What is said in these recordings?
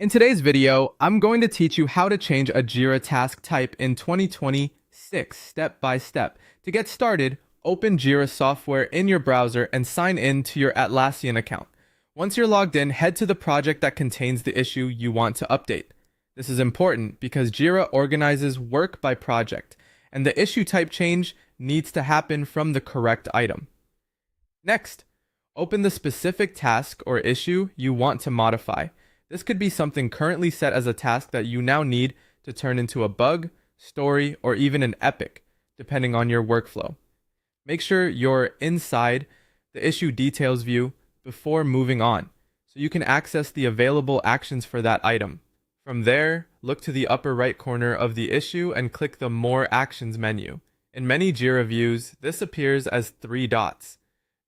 In today's video, I'm going to teach you how to change a Jira task type in 2026 step by step. To get started, open Jira software in your browser and sign in to your Atlassian account. Once you're logged in, head to the project that contains the issue you want to update. This is important because Jira organizes work by project, and the issue type change needs to happen from the correct item. Next, open the specific task or issue you want to modify. This could be something currently set as a task that you now need to turn into a bug, story, or even an epic, depending on your workflow. Make sure you're inside the issue details view before moving on, so you can access the available actions for that item. From there, look to the upper right corner of the issue and click the More Actions menu. In many Jira views, this appears as 3 dots.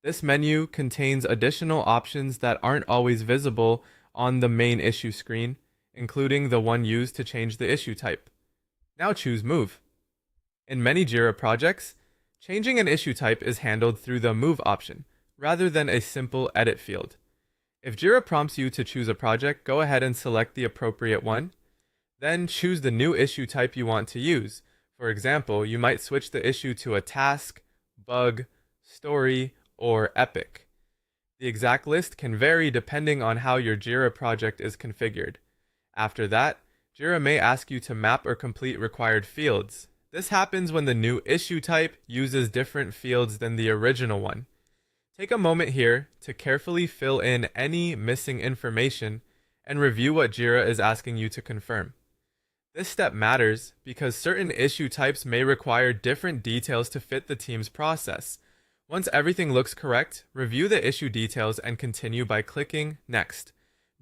This menu contains additional options that aren't always visible on the main issue screen, including the one used to change the issue type. Now choose Move. In many Jira projects, changing an issue type is handled through the Move option, rather than a simple Edit field. If Jira prompts you to choose a project, go ahead and select the appropriate one. Then choose the new issue type you want to use. For example, you might switch the issue to a task, bug, story, or epic. The exact list can vary depending on how your Jira project is configured. After that, Jira may ask you to map or complete required fields. This happens when the new issue type uses different fields than the original one. Take a moment here to carefully fill in any missing information and review what Jira is asking you to confirm. This step matters because certain issue types may require different details to fit the team's process. Once everything looks correct, review the issue details and continue by clicking Next.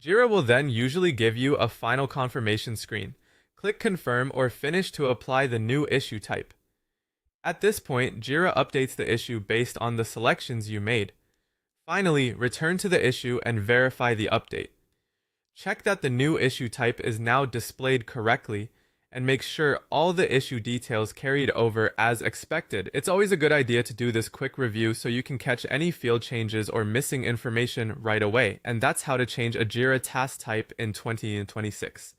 Jira will then usually give you a final confirmation screen. Click Confirm or Finish to apply the new issue type. At this point, Jira updates the issue based on the selections you made. Finally, return to the issue and verify the update. Check that the new issue type is now displayed correctly, and make sure all the issue details carried over as expected. It's always a good idea to do this quick review so you can catch any field changes or missing information right away. And that's how to change a Jira task type in 2026.